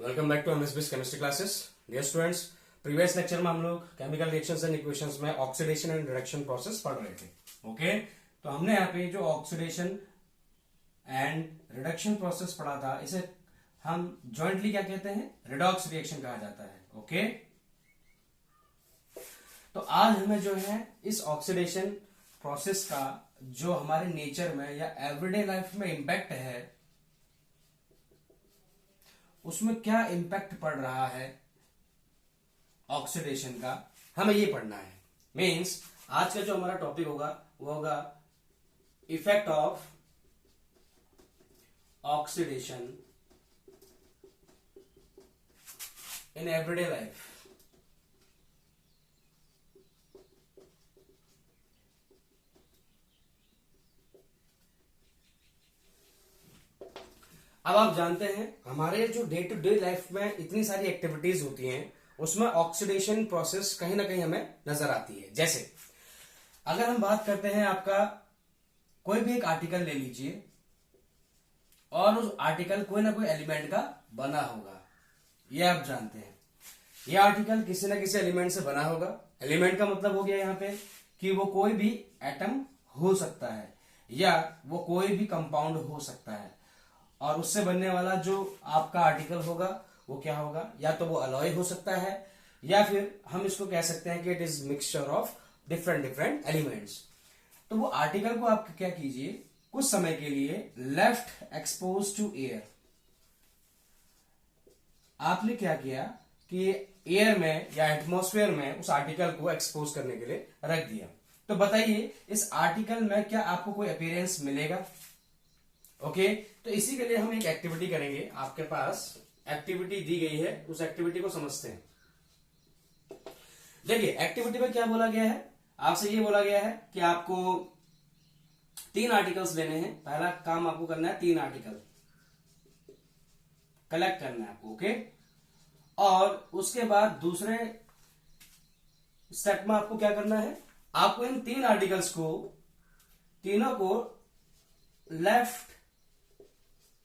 Welcome back to MSBS chemistry classes. Dear students, previous lecture में हम लोग chemical reactions and equations में oxidation and reduction process पढ़ रहे थे। ओके, तो हमने यहाँ पे जो ऑक्सीडेशन एंड रिडक्शन प्रोसेस पढ़ा था, इसे हम जॉइंटली क्या कहते हैं, रिडॉक्स रिएक्शन कहा जाता है। ओके, तो आज हमें जो है इस ऑक्सीडेशन प्रोसेस का जो हमारे नेचर में या एवरीडे लाइफ में इंपैक्ट है, उसमें क्या इंपैक्ट पड़ रहा है ऑक्सीडेशन का, हमें ये पढ़ना है। मींस आज का जो हमारा टॉपिक होगा वो होगा effect of oxidation in everyday life. अब आप जानते हैं हमारे जो डे टू डे लाइफ में इतनी सारी एक्टिविटीज होती हैं, उसमें ऑक्सीडेशन प्रोसेस कहीं ना कहीं हमें नजर आती है। जैसे अगर हम बात करते हैं, आपका कोई भी एक आर्टिकल ले लीजिए और उस आर्टिकल कोई ना कोई एलिमेंट का बना होगा, ये आप जानते हैं। ये आर्टिकल किसी ना किसी एलिमेंट से बना होगा। एलिमेंट का मतलब हो गया यहाँ पे कि वो कोई भी एटम हो सकता है या वो कोई भी कंपाउंड हो सकता है, और उससे बनने वाला जो आपका आर्टिकल होगा वो क्या होगा, या तो वो अलॉय हो सकता है या फिर हम इसको कह सकते हैं कि it is mixture of different different elements. तो वो आर्टिकल को आप क्या कीजिए, कुछ समय के लिए लेफ्ट एक्सपोज टू एयर। आपने क्या किया कि एयर में या एटमॉस्फेयर में उस आर्टिकल को एक्सपोज करने के लिए रख दिया। तो बताइए इस आर्टिकल में क्या आपको कोई अपीयरेंस मिलेगा? ओके, तो इसी के लिए हम एक एक्टिविटी करेंगे। आपके पास एक्टिविटी दी गई है, उस एक्टिविटी को समझते हैं। देखिए एक्टिविटी में क्या बोला गया है, आपसे ये बोला गया है कि आपको 3 आर्टिकल्स लेने हैं। पहला काम आपको करना है 3 आर्टिकल कलेक्ट करना है आपको। ओके, और उसके बाद दूसरे स्टेप में आपको क्या करना है, आपको इन 3 आर्टिकल्स को तीनों को left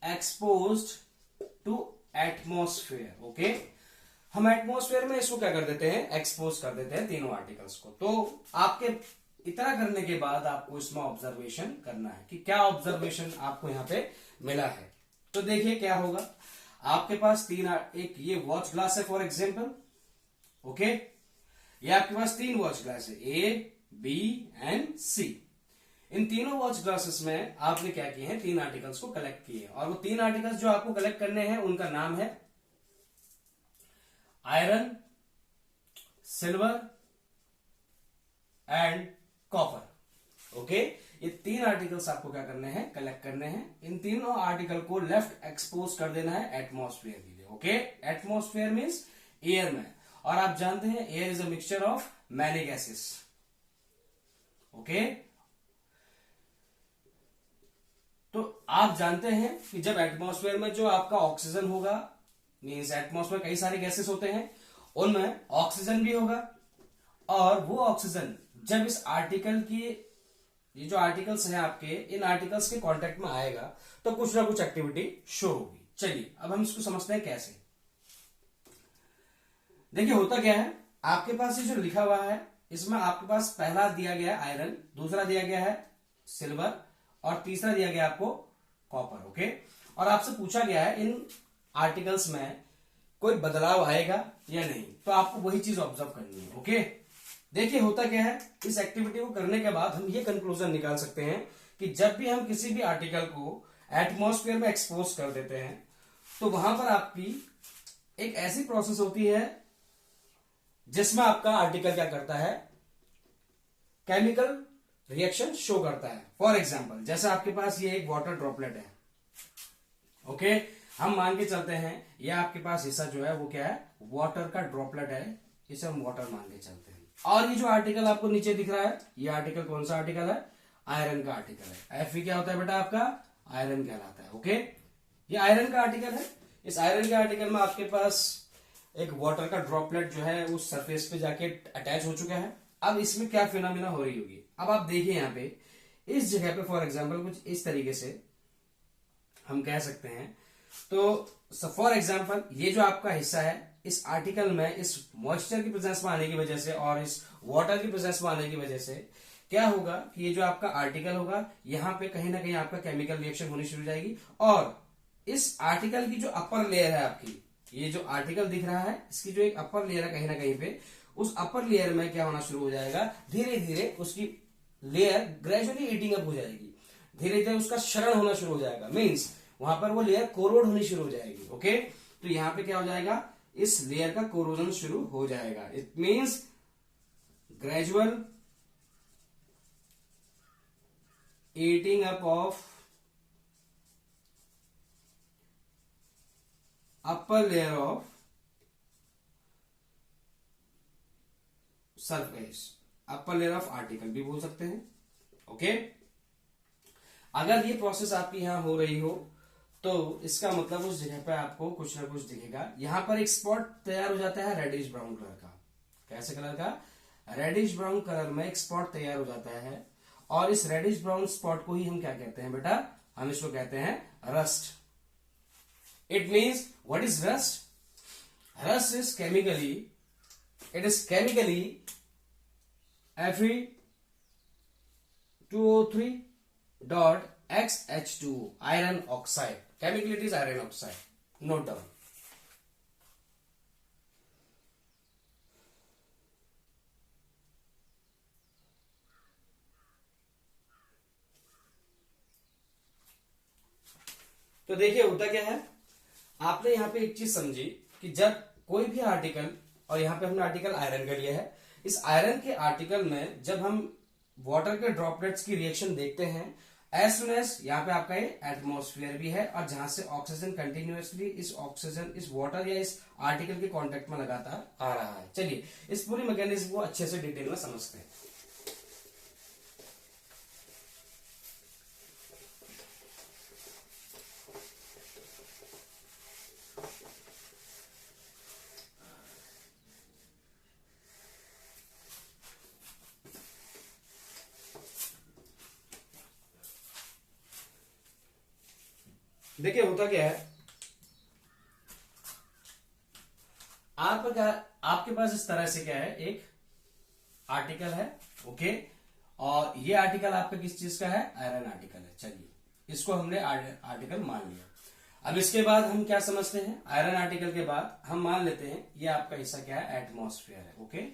exposed to atmosphere. Okay, हम एटमॉस्फेयर में इसको क्या कर देते हैं, एक्सपोज कर देते हैं तीनों आर्टिकल्स को। तो आपके इतना करने के बाद आपको इसमें ऑब्जर्वेशन करना है कि क्या ऑब्जर्वेशन आपको यहां पे मिला है। तो देखिए क्या होगा, आपके पास एक ये वॉच ग्लास है फॉर एग्जाम्पल। ओके, ये आपके पास 3 वॉच ग्लास है, ए बी एंड सी। इन तीनों वॉच ग्लासेस में आपने क्या किए हैं, 3 आर्टिकल्स को कलेक्ट किए, और वो 3 आर्टिकल्स जो आपको कलेक्ट करने हैं उनका नाम है iron, silver and copper. Okay, ये 3 आर्टिकल्स आपको क्या करने हैं, कलेक्ट करने हैं। इन तीनों आर्टिकल को लेफ्ट एक्सपोज कर देना है एटमॉस्फेयर के लिए। ओके, एटमॉस्फेयर मींस एयर में, और आप जानते हैं air is a mixture of many gases. Okay, तो आप जानते हैं कि जब एटमॉस्फेयर में जो आपका ऑक्सीजन होगा, मींस एटमॉस्फेयर कई सारे गैसेस होते हैं, उनमें ऑक्सीजन भी होगा, और वो ऑक्सीजन जब इस आर्टिकल की, ये जो आर्टिकल्स हैं आपके, इन आर्टिकल्स के कांटेक्ट में आएगा तो कुछ ना कुछ एक्टिविटी शो होगी। चलिए अब हम इसको समझते हैं कैसे। देखिए होता क्या है, आपके पास ये जो लिखा हुआ है, इसमें आपके पास पहला दिया गया है आयरन, दूसरा दिया गया है सिल्वर, और तीसरा दिया गया आपको कॉपर। ओके, और आपसे पूछा गया है इन आर्टिकल्स में कोई बदलाव आएगा या नहीं, तो आपको वही चीज ऑब्जर्व करनी है। ओके, देखिए होता क्या है, इस एक्टिविटी को करने के बाद हम ये कंक्लूजन निकाल सकते हैं कि जब भी हम किसी भी आर्टिकल को एटमॉस्फेयर में एक्सपोज कर देते हैं, तो वहां पर आपकी एक ऐसी प्रोसेस होती है जिसमें आपका आर्टिकल क्या करता है, केमिकल रिएक्शन शो करता है। फॉर एग्जाम्पल जैसे आपके पास ये एक वाटर ड्रॉपलेट है। ओके, हम मान के चलते हैं ये आपके पास हिस्सा जो है वो क्या है, वाटर का ड्रॉपलेट है, इसे हम वाटर मान के चलते हैं। और ये जो आर्टिकल आपको नीचे दिख रहा है, ये आर्टिकल कौन सा आर्टिकल है, आयरन का आर्टिकल है। Fe क्या होता है बेटा आपका, आयरन कहलाता है। ओके, ये आयरन का आर्टिकल है। इस आयरन के आर्टिकल में आपके पास एक वाटर का ड्रॉपलेट जो है उस सरफेस पे जाके अटैच हो चुका है। अब इसमें क्या फिनोमिना हो रही होगी, अब आप देखिए यहाँ पे इस जगह पे फॉर एग्जाम्पल कुछ इस तरीके से हम कह सकते हैं तो फॉर एग्जाम्पल ये जो आपका हिस्सा है, इस आर्टिकल में इस मॉइस्चर की प्रेजेंस में आने की वजह से और इस वाटर की प्रेजेंस में आने की वजह से क्या होगा कि ये जो आपका आर्टिकल होगा, यहां पे कहीं ना कहीं आपका केमिकल रिएक्शन होनी शुरू हो जाएगी। और इस आर्टिकल की जो अपर लेयर है आपकी, ये जो आर्टिकल दिख रहा है, इसकी जो एक अपर लेयर है कहीं ना कहीं पे, उस अपर लेयर में क्या होना शुरू हो जाएगा, धीरे धीरे उसकी लेयर ग्रेजुअली ईटिंग अप हो जाएगी, धीरे धीरे उसका क्षरण होना शुरू हो जाएगा। मीन्स वहां पर वो लेयर कोरोड होनी शुरू हो जाएगी। ओके, तो यहां पे क्या हो जाएगा, इस लेयर का कोरोजन शुरू हो जाएगा। It means gradual eating up of upper layer of surface, upper layer of article भी बोल सकते हैं। ओके, अगर ये प्रोसेस आपकी यहां हो रही हो तो इसका मतलब उस जगह पे आपको कुछ ना कुछ दिखेगा। यहां पर एक स्पॉट तैयार हो जाता है रेडिश ब्राउन कलर का। कैसे कलर का? रेडिश ब्राउन कलर में एक स्पॉट तैयार हो जाता है, और इस रेडिश ब्राउन स्पॉट को ही हम क्या कहते हैं बेटा? हम इसको कहते हैं rust. It means what is rust? Rust is chemically, it is chemically Fe2O3.XH2 iron oxide. Chemically it is iron oxide. Note down. तो देखिए होता क्या है, आपने यहां पे एक चीज समझी कि जब कोई भी आर्टिकल, और यहां पे हमने आर्टिकल आयरन का लिया है, इस आयरन के आर्टिकल में जब हम वाटर के ड्रॉपलेट्स की रिएक्शन देखते हैं, एज सुन एज यहाँ पे आपका ये एटमॉस्फेयर भी है, और जहां से ऑक्सीजन कंटिन्यूअसली इस ऑक्सीजन इस वाटर या इस आर्टिकल के कांटेक्ट में लगातार आ रहा है। चलिए इस पूरी मैकेनिज्म को अच्छे से डिटेल में समझते हैं। देखिए होता क्या है, आपके पास इस तरह से क्या है, एक आर्टिकल है। ओके, और ये आर्टिकल आपका किस चीज का है? आयरन आर्टिकल है। चलिए इसको हमने आर्टिकल मान लिया। अब इसके बाद हम क्या समझते हैं? आयरन आर्टिकल के बाद हम मान लेते हैं ये आपका हिस्सा क्या है? एटमॉस्फेयर है। ओके,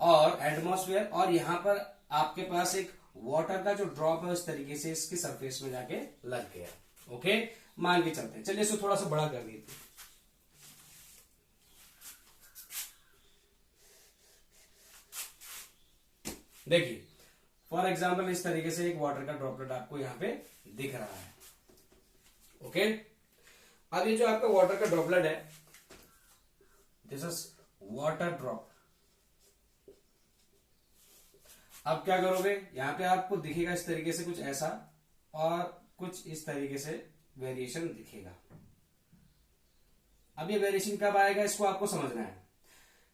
और एटमॉस्फेयर, और यहां पर आपके पास एक वाटर का जो ड्रॉप है उस तरीके से इसके सरफेस में जाके लग गया। ओके, मान के चलते हैं। चलिए इसको थोड़ा सा बड़ा कर देते हैं। देखिए फॉर एग्जाम्पल इस तरीके से एक वाटर का ड्रॉपलेट आपको यहां पे दिख रहा है। ओके, अब ये जो आपका वाटर का ड्रॉपलेट है, दिस इज वाटर ड्रॉप। अब क्या करोगे, यहां पे आपको दिखेगा इस तरीके से कुछ ऐसा, और कुछ इस तरीके से वेरिएशन दिखेगा। अब ये वेरिएशन कब आएगा इसको आपको समझना है।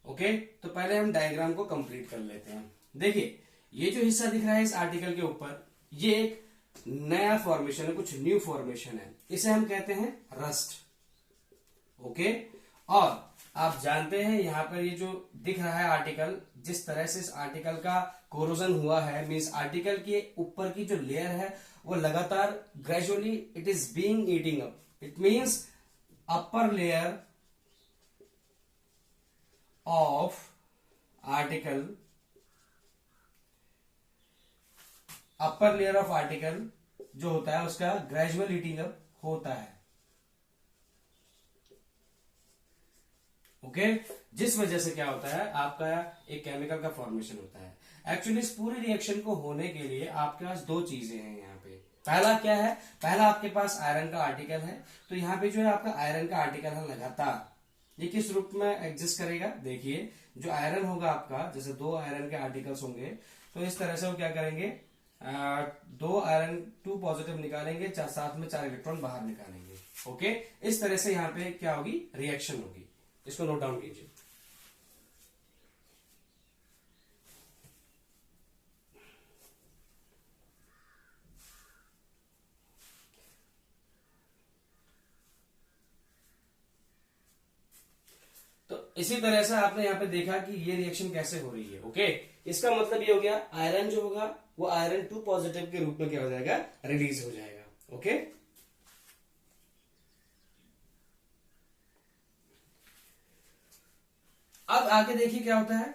ओके, तो पहले हम डायग्राम को कंप्लीट कर लेते हैं। देखिए ये जो हिस्सा दिख रहा है इस आर्टिकल के ऊपर, ये एक नया फॉर्मेशन है, कुछ न्यू फॉर्मेशन है, इसे हम कहते हैं रस्ट। ओके, और आप जानते हैं यहां पर ये जो दिख रहा है आर्टिकल, जिस तरह से इस आर्टिकल का कोरोजन हुआ है, मीन्स आर्टिकल के ऊपर की जो लेयर है वो लगातार gradually it is being eating up. It means upper layer of article, upper layer of article जो होता है उसका ग्रेजुअल ईटिंग अप होता है। ओके, जिस वजह से क्या होता है, आपका एक केमिकल का फॉर्मेशन होता है। एक्चुअली इस पूरी रिएक्शन को होने के लिए आपके पास दो चीजें हैं यहाँ पे। पहला क्या है, पहला आपके पास आयरन का आर्टिकल है, तो यहाँ पे जो है आपका आयरन का आर्टिकल है लगातार, ये किस रूप में एग्जिस्ट करेगा? देखिए जो आयरन होगा आपका, जैसे दो आयरन के आर्टिकल्स होंगे, तो इस तरह से वो क्या करेंगे, दो आयरन 2 पॉजिटिव निकालेंगे, साथ में 4 इलेक्ट्रॉन बाहर निकालेंगे। ओके, इस तरह से यहाँ पे क्या होगी, रिएक्शन होगी। इसको नोट डाउन कीजिए। इसी तरह से आपने यहाँ पे देखा कि ये रिएक्शन कैसे हो रही है। ओके, इसका मतलब ये हो गया आयरन जो होगा वो आयरन 2 पॉजिटिव के रूप में क्या हो जाएगा, रिलीज हो जाएगा। ओके, अब आगे देखिए क्या होता है।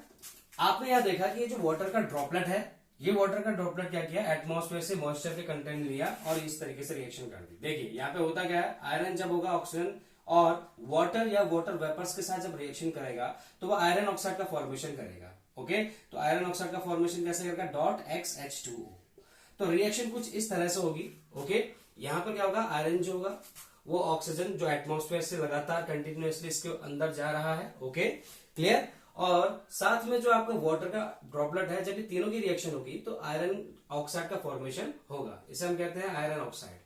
आपने यहां देखा कि ये जो वाटर का ड्रॉपलेट है, ये वाटर का ड्रॉपलेट क्या किया, एटमॉस्फेयर से मॉइस्चर के कंटेंट लिया और इस तरीके से रिएक्शन कर दी। देखिए यहाँ पे होता क्या है, आयरन जब होगा ऑक्सीजन और वाटर या वाटर वेपर्स के साथ जब रिएक्शन करेगा तो वो आयरन ऑक्साइड का फॉर्मेशन करेगा। ओके, तो आयरन ऑक्साइड का फॉर्मेशन कैसे करेगा, .XH2O। तो रिएक्शन कुछ इस तरह से होगी। ओके, यहां पर क्या होगा, आयरन जो होगा वो ऑक्सीजन जो एटमॉस्फेयर से लगातार कंटिन्यूअसली इसके अंदर जा रहा है। Okay, clear. और साथ में जो आपका वाटर का ड्रॉपलेट है, जब ये तीनों की रिएक्शन होगी तो आयरन ऑक्साइड का फॉर्मेशन होगा, इसे हम कहते हैं आयरन ऑक्साइड।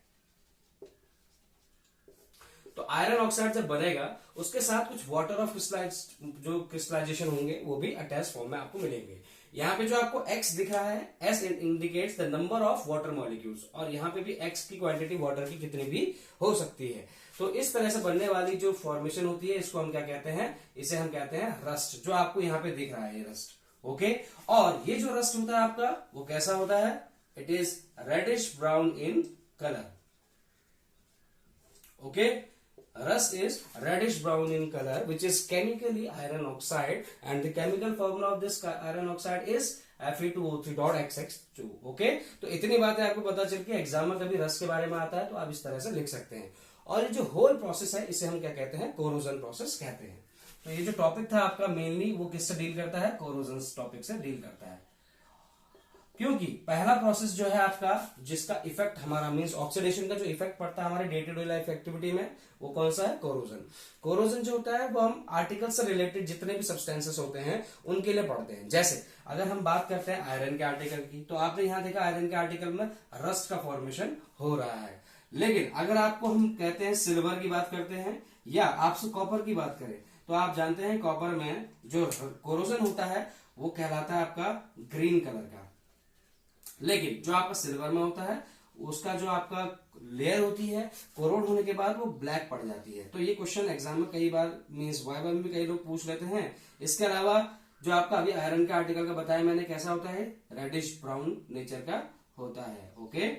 तो आयरन ऑक्साइड जब बनेगा उसके साथ कुछ वाटर ऑफ जो क्रिस्टलाइजेशन होंगे वो भी अटैच फॉर्म में आपको मिलेंगे। यहाँ पे जो आपको X दिख रहा है, S indicates the number of water molecules, और यहाँ पे भी X की क्वांटिटी वाटर की कितनी भी हो सकती है। तो इस तरह से बनने वाली जो फॉर्मेशन होती है इसको हम क्या कहते हैं, इसे हम कहते हैं रस्ट, जो आपको यहाँ पे दिख रहा है ये रस्ट। ओके, और ये जो रस्ट होता है आपका वो कैसा होता है, it is reddish brown in colour. Okay, rust is reddish brown in color, which is chemically iron oxide, and the chemical formula of this iron oxide is Fe2O3.XX2। Okay, तो इतनी बातें आपको पता चल के एग्जाम में कभी रस्ट के बारे में आता है तो आप इस तरह से लिख सकते हैं। और ये जो होल प्रोसेस है इसे हम क्या कहते हैं, कोरोजन प्रोसेस कहते हैं। तो ये जो टॉपिक था आपका मेनली वो किससे डील करता है, कोरोजन टॉपिक से डील करता है। क्योंकि पहला प्रोसेस जो है आपका जिसका इफेक्ट हमारा मींस ऑक्सीडेशन का जो इफेक्ट पड़ता है हमारे day to day life activity में, वो कौन सा है, कोरोजन। कोरोजन जो होता है वो हम आर्टिकल से रिलेटेड जितने भी सब्सटेंसेस होते हैं उनके लिए पढ़ते हैं। जैसे अगर हम बात करते हैं आयरन के आर्टिकल की, तो आपने यहां देखा आयरन के आर्टिकल में रस्ट का फॉर्मेशन हो रहा है। लेकिन अगर आपको हम कहते हैं सिल्वर की बात करते हैं या आपसे कॉपर की बात करें, तो आप जानते हैं कॉपर में जो कोरोजन होता है वो कहलाता है आपका ग्रीन कलर का। लेकिन जो आपका सिल्वर में होता है उसका जो आपका लेयर होती है कोरोड होने के बाद वो ब्लैक पड़ जाती है। तो ये क्वेश्चन एग्जाम में कई बार मींस वाइवा में भी कई लोग पूछ लेते हैं। इसके अलावा जो आपका अभी आयरन के आर्टिकल का बताया मैंने कैसा होता है, रेडिश ब्राउन नेचर का होता है। ओके,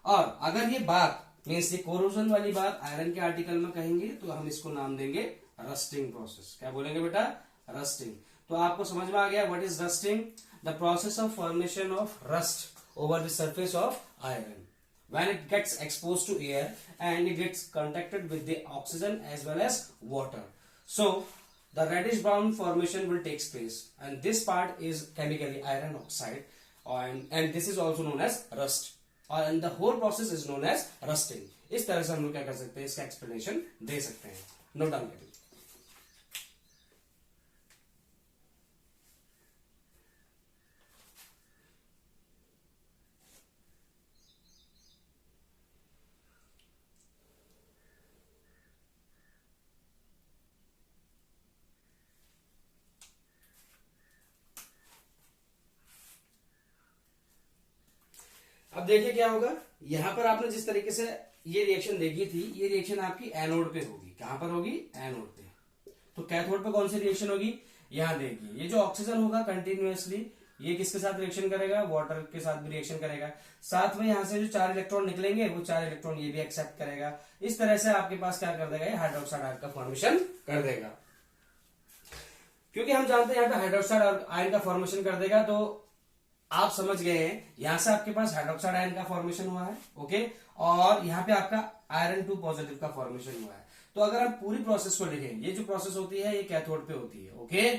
और अगर ये बात मीन्स ये कोरोजन वाली बात आयरन के आर्टिकल में कहेंगे तो हम इसको नाम देंगे रस्टिंग प्रोसेस। क्या बोलेंगे बेटा, रस्टिंग। तो आपको समझ में आ गया what is rusting, the process of formation of rust over the surface of iron when it gets exposed to air and it gets contacted with the oxygen as well as water. So the reddish brown formation will take place and this part is chemically iron oxide and this is also known as rust and the whole process is known as rusting. इस तरह से हम लोग क्या कर सकते हैं, इसका एक्सप्लेनेशन दे सकते हैं। नोट डाउन करिए। अब देखिए क्या होगा, यहां पर आपने जिस तरीके से ये रिएक्शन देखी थी, ये रिएक्शन आपकी एनोड पे होगी। कहां पर होगी, एनोड पे। तो कैथोड पे कौन सी रिएक्शन होगी, यहां देखिए ये जो ऑक्सीजन होगा कंटिन्यूअसली ये किसके साथ रिएक्शन करेगा, वाटर के साथ भी रिएक्शन करेगा। साथ में यहां से जो 4 इलेक्ट्रॉन निकलेंगे वो 4 इलेक्ट्रॉन ये भी एक्सेप्ट करेगा। इस तरह से आपके पास क्या कर देगा, ये हाइड्रोक्साइड आयन का फॉर्मेशन कर देगा। क्योंकि हम जानते हैं यहाँ पे हाइड्रोक्साइड आयन का फॉर्मेशन कर देगा, तो आप समझ गए हैं यहां से आपके पास हाइड्रोक्साइड आयन का फॉर्मेशन हुआ है। ओके, और यहाँ पे आपका आयरन 2 पॉजिटिव का फॉर्मेशन हुआ है। तो अगर हम पूरी प्रोसेस को लिखें, ये जो प्रोसेस होती है ये कैथोड पे होती है। ओके,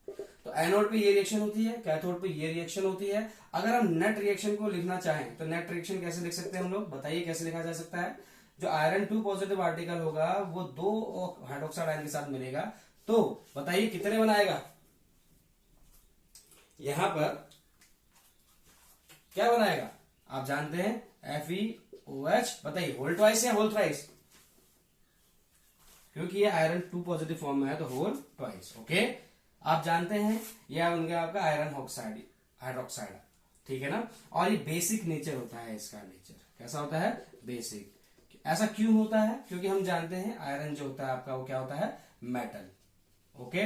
तो एनोड पे ये रिएक्शन होती है, कैथोड पे ये रिएक्शन होती है। अगर हम नेट रिएक्शन को लिखना चाहें तो नेट रिएक्शन कैसे लिख सकते हैं हम लोग, बताइए कैसे लिखा जा सकता है। जो आयरन 2 पॉजिटिव आर्टिकल होगा वो 2 हाइड्रोक्साइड आयन के साथ मिलेगा, तो बताइए कितने बनाएगा, यहां पर क्या बनाएगा, आप जानते हैं FeOH। बताइए होल ट्वाइस या होल थ्राइस, क्योंकि ये आयरन 2 पॉजिटिव फॉर्म में है तो होल ट्वाइस। ओके, आप जानते हैं यह बन गया आपका आयरन ऑक्साइड हाइड्रोक्साइड, ठीक है ना। और ये बेसिक नेचर होता है, इसका नेचर कैसा होता है, बेसिक। ऐसा क्यों होता है? क्योंकि हम जानते हैं आयरन जो होता है आपका वो क्या होता है? मेटल। ओके,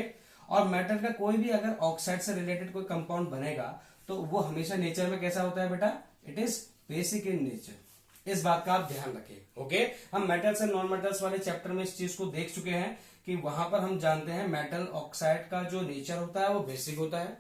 और मेटल का कोई भी अगर ऑक्साइड से रिलेटेड कोई कंपाउंड बनेगा तो वो हमेशा नेचर में कैसा होता है बेटा? It is basic in nature. इस बात का आप ध्यान रखें। ओके, हम मेटल्स एंड नॉन मेटल्स वाले चैप्टर में इस चीज को देख चुके हैं कि वहां पर हम जानते हैं मेटल ऑक्साइड का जो नेचर होता है वो बेसिक होता है,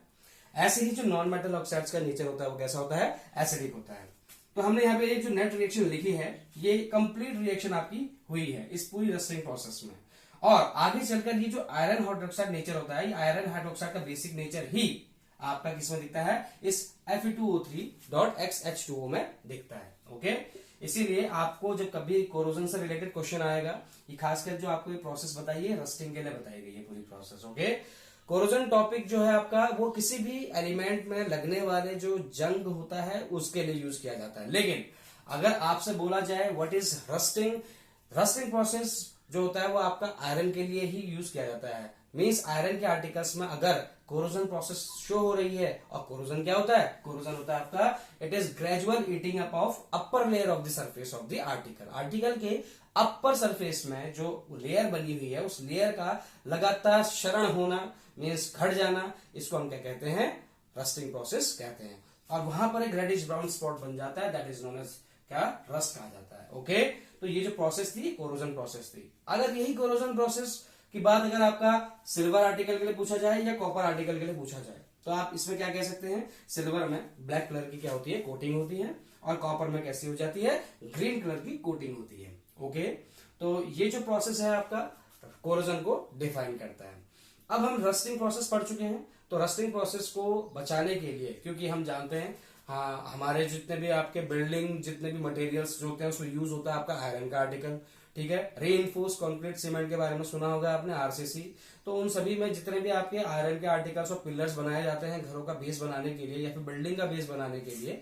ऐसे ही जो नॉन मेटल ऑक्साइड्स का नेचर होता है वो कैसा होता है? एसिडिक होता है। तो हमने यहाँ पे एक जो नेट रिएक्शन लिखी है ये कंप्लीट रिएक्शन आपकी हुई है इस पूरी रस्टिंग प्रोसेस में। और आगे चलकर ये जो आयरन हाइड्रोक्साइड नेचर होता है, ये आयरन हाइड्रोक्साइड का बेसिक नेचर ही आपका किसमें दिखता है? इस Fe2O3.XH2O में दिखता है। ओके, इसीलिए आपको जब कभी कोरोजन से रिलेटेड क्वेश्चन आएगा, ये खासकर जो आपको ये प्रोसेस बताइए रस्टिंग के लिए बताई गई है पूरी प्रोसेस। ओके, कोरोजन टॉपिक जो है आपका वो किसी भी एलिमेंट में लगने वाले जो जंग होता है उसके लिए यूज किया जाता है। लेकिन अगर आपसे बोला जाए what is rusting, rusting process जो होता है वो आपका आयरन के लिए ही यूज किया जाता है। मींस आयरन के आर्टिकल्स में अगर कोरोजन प्रोसेस शो हो रही है, और कोरोजन क्या होता है? कोरोजन होता है आपका it is gradual eating up of upper layer of the surface of the article. Article के अपर सरफेस में जो लेयर बनी हुई है उस लेयर का लगातार क्षरण होना, मीन्स घट जाना, इसको हम क्या कहते हैं? रस्टिंग प्रोसेस कहते हैं। और वहां पर एक रेडिश ब्राउन स्पॉट बन जाता है, दैट इज नोन एज क्या? रस्ट कहा जाता है। ओके, तो ये जो प्रोसेस थी कोरोजन प्रोसेस थी। अगर यही कोरोजन प्रोसेस की बात अगर आपका सिल्वर आर्टिकल के लिए पूछा जाए या कॉपर आर्टिकल के लिए पूछा जाए तो आप इसमें क्या कह सकते हैं? सिल्वर में ब्लैक कलर की क्या होती है? कोटिंग होती है, और कॉपर में कैसी हो जाती है? ग्रीन कलर की कोटिंग होती है। ओके, तो ये जो प्रोसेस है आपका कोरोजन को डिफाइन करता है। अब हम रस्टिंग प्रोसेस पढ़ चुके हैं, तो रस्टिंग प्रोसेस को बचाने के लिए, क्योंकि हम जानते हैं हाँ हमारे जितने भी आपके बिल्डिंग जितने भी मटेरियल्स जो होते हैं उसमें यूज होता है आपका आयरन का आर्टिकल। ठीक है, रीइंफोर्स कंक्रीट सीमेंट के बारे में सुना होगा आपने, आरसीसी। तो उन सभी में जितने भी आपके आयरन के आर्टिकल्स और पिलर्स बनाए जाते हैं घरों का बेस बनाने के लिए या फिर बिल्डिंग का बेस बनाने के लिए,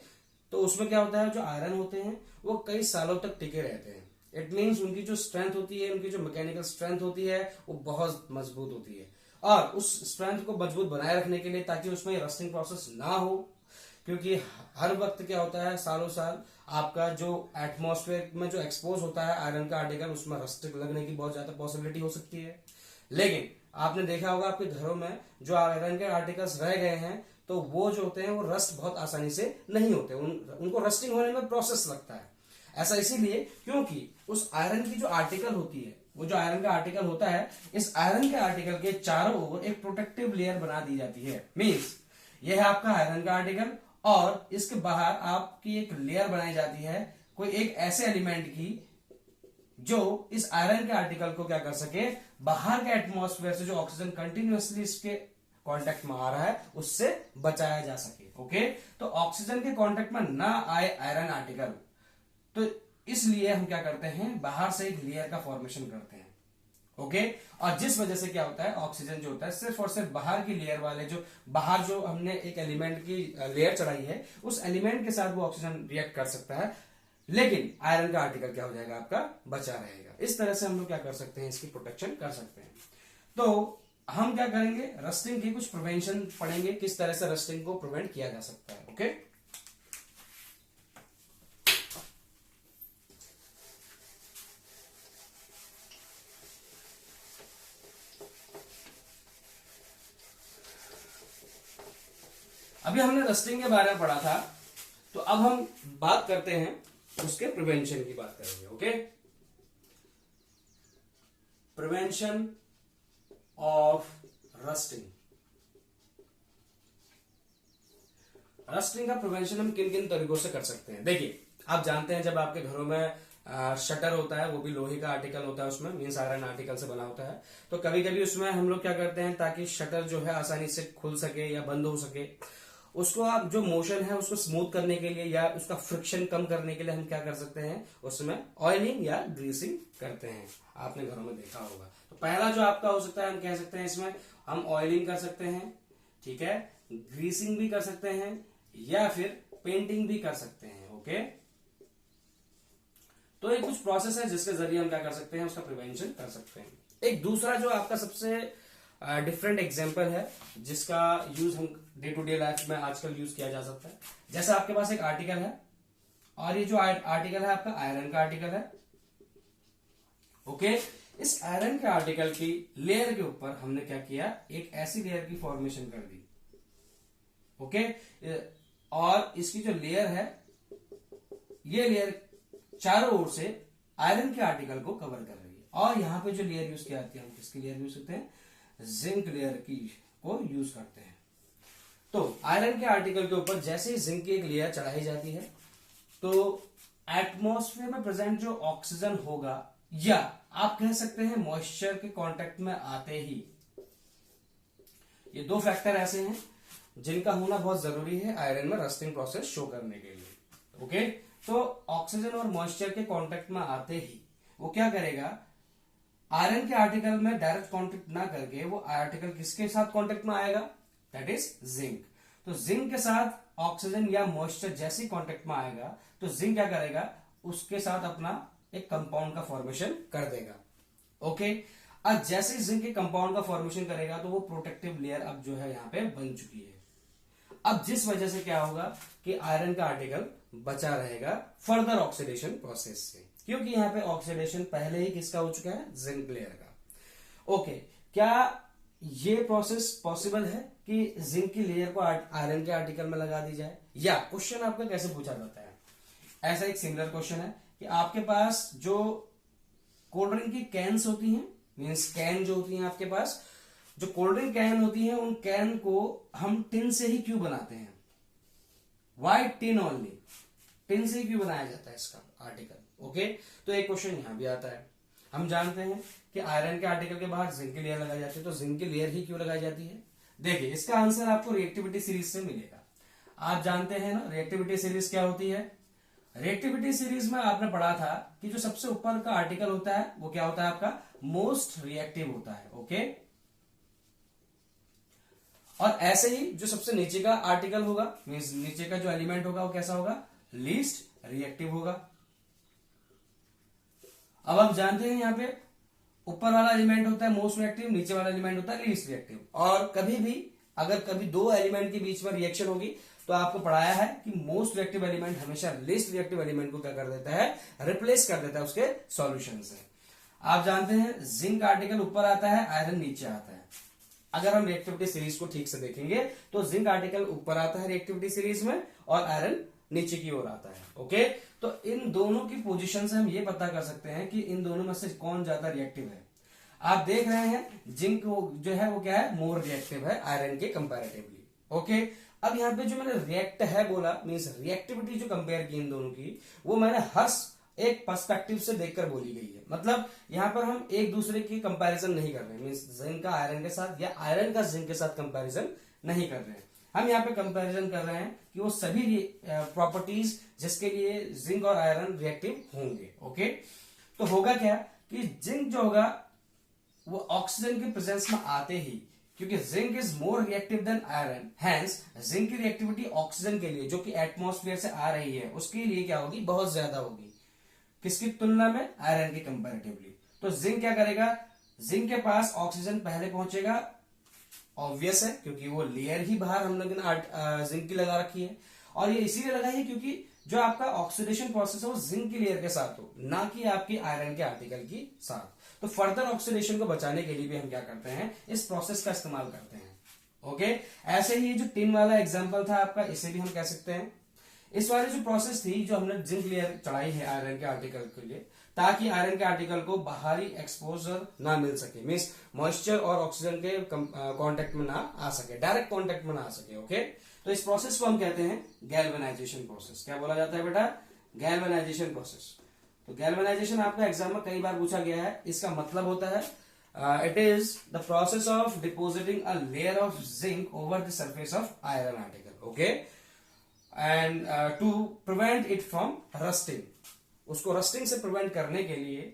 तो उसमें क्या होता है? जो आयरन होते हैं वो कई सालों तक टिके रहते हैं। इट मीन्स उनकी जो स्ट्रेंथ होती है, उनकी जो मैकेनिकल स्ट्रेंथ होती है वो बहुत मजबूत होती है। और उस स्ट्रेंथ को मजबूत बनाए रखने के लिए, ताकि उसमें रस्टिंग प्रोसेस ना हो, क्योंकि हर वक्त क्या होता है सालों साल आपका जो एटमॉस्फेयर में जो एक्सपोज होता है आयरन का आर्टिकल उसमें रस्ट लगने की बहुत ज्यादा पॉसिबिलिटी हो सकती है। लेकिन आपने देखा होगा आपके घरों में जो आयरन के आर्टिकल्स रह गए हैं तो वो जो होते हैं वो रस्ट बहुत आसानी से नहीं होते, उनको रस्टिंग होने में प्रोसेस लगता है। ऐसा इसीलिए क्योंकि उस आयरन की जो आर्टिकल होती है, वो जो आयरन का आर्टिकल होता है, इस आयरन के आर्टिकल के चारों ओर एक प्रोटेक्टिव लेयर बना दी जाती है। मीन्स यह है आपका आयरन का आर्टिकल, और इसके बाहर आपकी एक लेयर बनाई जाती है कोई एक ऐसे एलिमेंट की जो इस आयरन के आर्टिकल को क्या कर सके? बाहर के एटमॉस्फेयर से जो ऑक्सीजन कंटिन्यूअसली इसके कांटेक्ट में आ रहा है उससे बचाया जा सके। ओके, तो ऑक्सीजन के कांटेक्ट में ना आए आयरन आर्टिकल, तो इसलिए हम क्या करते हैं? बाहर से एक लेयर का फॉर्मेशन करते हैं। ओके, और जिस वजह से क्या होता है? ऑक्सीजन जो होता है सिर्फ और सिर्फ बाहर की लेयर वाले जो बाहर जो हमने एक एलिमेंट की लेयर चढ़ाई है उस एलिमेंट के साथ वो ऑक्सीजन रिएक्ट कर सकता है, लेकिन आयरन का आर्टिकल क्या हो जाएगा? आपका बचा रहेगा। इस तरह से हम लोग क्या कर सकते हैं? इसकी प्रोटेक्शन कर सकते हैं। तो हम क्या करेंगे? रस्टिंग की कुछ प्रिवेंशन पढ़ेंगे, किस तरह से रस्टिंग को प्रिवेंट किया जा सकता है। ओके, अभी हमने रस्टिंग के बारे में पढ़ा था, तो अब हम बात करते हैं उसके प्रिवेंशन की बात करेंगे। Okay, prevention of rusting. Rusting का प्रिवेंशन हम किन किन तरीकों से कर सकते हैं? देखिए, आप जानते हैं जब आपके घरों में शटर होता है वो भी लोहे का आर्टिकल होता है, उसमें मीन्स आयरन आर्टिकल से बना होता है। तो कभी कभी उसमें हम लोग क्या करते हैं ताकि शटर जो है आसानी से खुल सके या बंद हो सके, उसको आप जो मोशन है उसको स्मूथ करने के लिए या उसका फ्रिक्शन कम करने के लिए हम क्या कर सकते हैं? उसमें ऑयलिंग या ग्रीसिंग करते हैं। आपने घरों में देखा होगा। तो पहला जो आपका हो सकता है हम कह सकते हैं इसमें हम ऑयलिंग कर सकते हैं, ठीक है, ग्रीसिंग भी कर सकते हैं या फिर पेंटिंग भी कर सकते हैं। ओके, तो ये कुछ प्रोसेस है जिसके जरिए हम क्या कर सकते हैं? उसका प्रिवेंशन कर सकते हैं। एक दूसरा जो आपका सबसे डिफरेंट एग्जाम्पल है जिसका यूज हम डे टू डे लाइफ में आजकल यूज किया जा सकता है, जैसे आपके पास एक आर्टिकल है और ये जो आर्टिकल है आपका आयरन का आर्टिकल है, ओके, इस आयरन के आर्टिकल की लेयर के ऊपर हमने क्या किया, एक ऐसी लेयर की फॉर्मेशन कर दी। ओके, और इसकी जो लेयर है, ये लेयर चारों ओर से आयरन के आर्टिकल को कवर कर रही है। और यहां पे जो लेयर यूज की जाती है, हम किसकी लेयर यूज करते हैं, जिंक लेयर की को यूज करते हैं। तो आयरन के आर्टिकल के ऊपर जैसे ही जिंक की एक लेयर चढ़ाई जाती है, तो एटमॉस्फेयर में प्रेजेंट जो ऑक्सीजन होगा, या आप कह सकते हैं मॉइस्चर के कांटेक्ट में आते ही, ये दो फैक्टर ऐसे हैं जिनका होना बहुत जरूरी है आयरन में रस्टिंग प्रोसेस शो करने के लिए। ओके, तो ऑक्सीजन और मॉइस्चर के कांटेक्ट में आते ही वो क्या करेगा, आयरन के आर्टिकल में डायरेक्ट कांटेक्ट ना करके वो आर्टिकल किसके साथ कांटेक्ट में आएगा, दैट इज जिंक। तो जिंक के साथ ऑक्सीजन या मॉइस्चर जैसे कांटेक्ट में आएगा, तो जिंक क्या करेगा, उसके साथ अपना एक कंपाउंड का फॉर्मेशन कर देगा। ओके, अब जैसे जिंक के कंपाउंड का फॉर्मेशन करेगा, तो वो प्रोटेक्टिव लेयर अब जो है यहां पे बन चुकी है। अब जिस वजह से क्या होगा कि आयरन का आर्टिकल बचा रहेगा फर्दर ऑक्सीडेशन प्रोसेस से, क्योंकि यहां पे ऑक्सीडेशन पहले ही किसका हो चुका है, जिंक लेयर का। ओके, क्या ये प्रोसेस पॉसिबल है कि जिंक की लेयर को आयरन के आर्टिकल में लगा दी जाए, या क्वेश्चन आपका कैसे पूछा जाता है, ऐसा एक सिमिलर क्वेश्चन है कि आपके पास जो कोल्ड ड्रिंक की कैंस होती हैं, मीन्स कैन जो होती हैं आपके पास, जो कोल्ड ड्रिंक कैन होती है, उन कैन को हम टिन से ही क्यों बनाते हैं, वाई टिन ओनली, टिन से ही क्यों बनाया जाता है इसका आर्टिकल। ओके, तो एक क्वेश्चन यहां भी आता है। हम जानते हैं कि आयरन के आर्टिकल के बाहर जिंक की लेयर लगाई जाती है, तो जिंक की लेयर ही क्यों लगाई जाती है। देखिए, इसका आंसर आपको रिएक्टिविटी सीरीज से मिलेगा। आप जानते हैं ना रिएक्टिविटी सीरीज क्या होती है। रिएक्टिविटी सीरीज में आपने पढ़ा था कि जो सबसे ऊपर का आर्टिकल होता है वो क्या होता है, आपका मोस्ट रिएक्टिव होता है। ओके, और ऐसे ही जो सबसे नीचे का आर्टिकल होगा, मीन्स नीचे का जो एलिमेंट होगा, वो कैसा होगा, लीस्ट रिएक्टिव होगा। अब आप जानते हैं यहां पे ऊपर वाला एलिमेंट होता है मोस्ट रिएक्टिव, नीचे वाला एलिमेंट होता है लीस्ट रिएक्टिव। और कभी भी अगर कभी दो एलिमेंट के बीच में रिएक्शन होगी, तो आपको पढ़ाया है कि मोस्ट रिएक्टिव एलिमेंट हमेशा लीस्ट रिएक्टिव एलिमेंट को क्या कर देता है, रिप्लेस कर देता है उसके सॉल्यूशन से। आप जानते हैं जिंक आर्टिकल ऊपर आता है, आयरन नीचे आता है। अगर हम रिएक्टिविटी सीरीज को ठीक से देखेंगे तो जिंक आर्टिकल ऊपर आता है रिएक्टिविटी सीरीज में, और आयरन नीचे की ओर आता है। ओके, तो इन दोनों की पोजीशन से हम ये पता कर सकते हैं कि इन दोनों में से कौन ज्यादा रिएक्टिव है। आप देख रहे हैं जिंक जो है वो क्या है, मोर रिएक्टिव है आयरन के कंपैरेटिवली। ओके, अब यहाँ पे जो मैंने रिएक्ट है बोला, मीन्स रिएक्टिविटी जो कंपेयर की इन दोनों की, वो मैंने हर एक पर्सपेक्टिव से देखकर बोली गई है। मतलब यहां पर हम एक दूसरे की कंपैरिजन नहीं कर रहे, मीन्स जिंक का आयरन के साथ या आयरन का जिंक के साथ कंपैरिजन नहीं कर रहे हैं। हम यहाँ पे कंपैरिजन कर रहे हैं कि वो सभी प्रॉपर्टीज जिसके लिए जिंक और आयरन रिएक्टिव होंगे। ओके, तो होगा क्या कि जिंक जो होगा वो ऑक्सीजन के प्रेजेंस में आते ही, क्योंकि zinc is more reactive than iron, hence zinc की रिएक्टिविटी ऑक्सीजन के लिए जो कि एटमॉस्फेयर से आ रही है उसके लिए क्या होगी, बहुत ज्यादा होगी। किसकी तुलना में, आयरन के कंपैरेटिवली। तो जिंक क्या करेगा, जिंक के पास ऑक्सीजन पहले पहुंचेगा, ऑब्वियस है क्योंकि वो लेयर ही बाहर हम लोगों ने जिंक की लगा रखी है, और ये इसीलिए लगाई है क्योंकि जो आपका ऑक्सीडेशन प्रोसेस है वो जिंक की लेयर के साथ हो, ना कि आपकी आयरन के आर्टिकल की साथ। तो फर्दर ऑक्सीडेशन को बचाने के लिए भी हम क्या करते हैं, इस प्रोसेस का इस्तेमाल करते हैं। ओके, ऐसे ही जो टिन वाला एग्जाम्पल था आपका, इसे भी हम कह सकते हैं। इस वाली जो प्रोसेस थी जो हमने जिंक लेयर चढ़ाई है आयरन के आर्टिकल के लिए, ताकि आयरन के आर्टिकल को बाहरी एक्सपोजर ना मिल सके, मीन्स मॉइस्चर और ऑक्सीजन के कांटेक्ट में ना आ सके, डायरेक्ट कांटेक्ट में ना आ सके। ओके, तो इस प्रोसेस को हम कहते हैं गैल्वेनाइजेशन प्रोसेस। क्या बोला जाता है बेटा, गैल्वेनाइजेशन प्रोसेस। तो गैल्वेनाइजेशन आपका एग्जाम में कई बार पूछा गया है। इसका मतलब होता है it is the process of depositing a layer of zinc over the surface of iron article. Okay, and to prevent it from rusting. उसको रस्टिंग से प्रिवेंट करने के लिए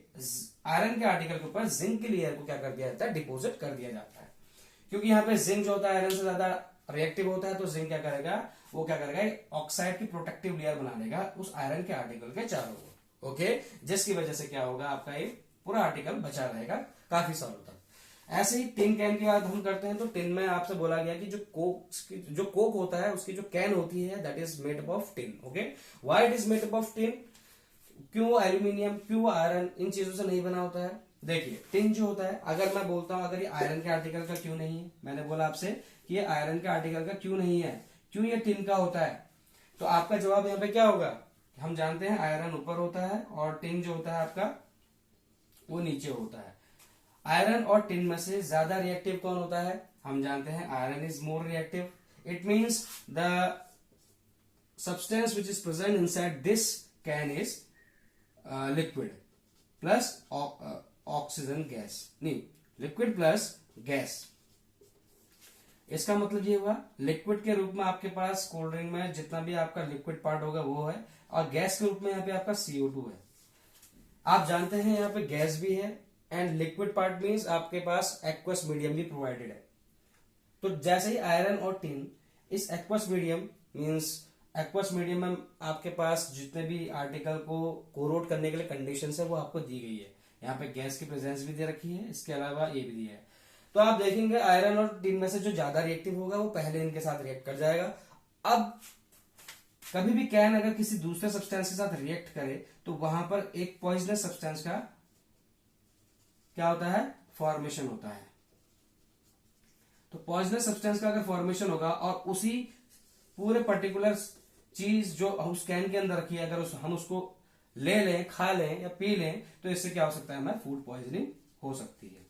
आयरन के आर्टिकल के ऊपर जिंक की लेयर को क्या कर दिया जाता है, डिपोजिट कर दिया जाता है। क्योंकि यहाँ पे जिंक जो होता है आयरन से ज्यादा रिएक्टिव होता है, तो जिंक क्या करेगा, वो क्या करेगा, ऑक्साइड की प्रोटेक्टिव लेयर बना देगा उस आयरन के आर्टिकल के चारों ओर। ओके, जिसकी वजह से क्या होगा, आपका ये पूरा आर्टिकल बचा रहेगा काफी सालों तक। ऐसे ही टिन कैन की बात हम करते हैं, तो टिन में आपसे बोला गया कि जो कोक होता है उसकी जो कैन होती है that is made up of tin. Okay, why it is made up of tin, क्यों एल्यूमिनियम, क्यों आयरन, इन चीजों से नहीं बना होता है? देखिए टिन जो होता है, अगर मैं बोलता हूं अगर ये आयरन के आर्टिकल का क्यों नहीं है, मैंने बोला आपसे कि ये आयरन के आर्टिकल का क्यों नहीं है, क्यों ये टिन का होता है, तो आपका जवाब यहाँ पे क्या होगा? हम जानते हैं आयरन ऊपर होता है और टिन जो होता है आपका वो नीचे होता है। आयरन और टिन में से ज्यादा रिएक्टिव कौन होता है? हम जानते हैं iron is more reactive. It means the substance which is present inside this can is liquid plus oxygen gas, नहीं, liquid plus gas। इसका मतलब ये हुआ लिक्विड के रूप में आपके पास कोल्ड ड्रिंक में जितना भी आपका लिक्विड पार्ट होगा वो है, और गैस के रूप में यहाँ पे आपका CO2 है। आप जानते हैं यहाँ पे गैस भी है एंड लिक्विड पार्ट मीन्स आपके पास एक्वस मीडियम भी प्रोवाइडेड है। तो जैसे ही आयरन और टिन इस aqueous medium means aqueous medium में आपके पास जितने भी आर्टिकल को कोरोट करने के लिए कंडीशन है वो आपको दी गई है। यहाँ पे गैस की प्रेजेंस भी दे रखी है, इसके अलावा ये भी दिया है। तो आप देखेंगे आयरन और टिन में से जो ज्यादा रिएक्टिव होगा वो पहले इनके साथ रिएक्ट कर जाएगा। अब कभी भी कैन अगर किसी दूसरे सब्सटेंस के साथ रिएक्ट करे तो वहां पर एक पॉइजनस सब्सटेंस का क्या होता है? फॉर्मेशन होता है। तो पॉइजनस सब्सटेंस का अगर फॉर्मेशन होगा और उसी पूरे पर्टिकुलर चीज जो उस कैन के अंदर रखी है अगर हम उसको ले लें, खा लें या पी लें तो इससे क्या हो सकता है? हमें फूड पॉइजनिंग हो सकती है।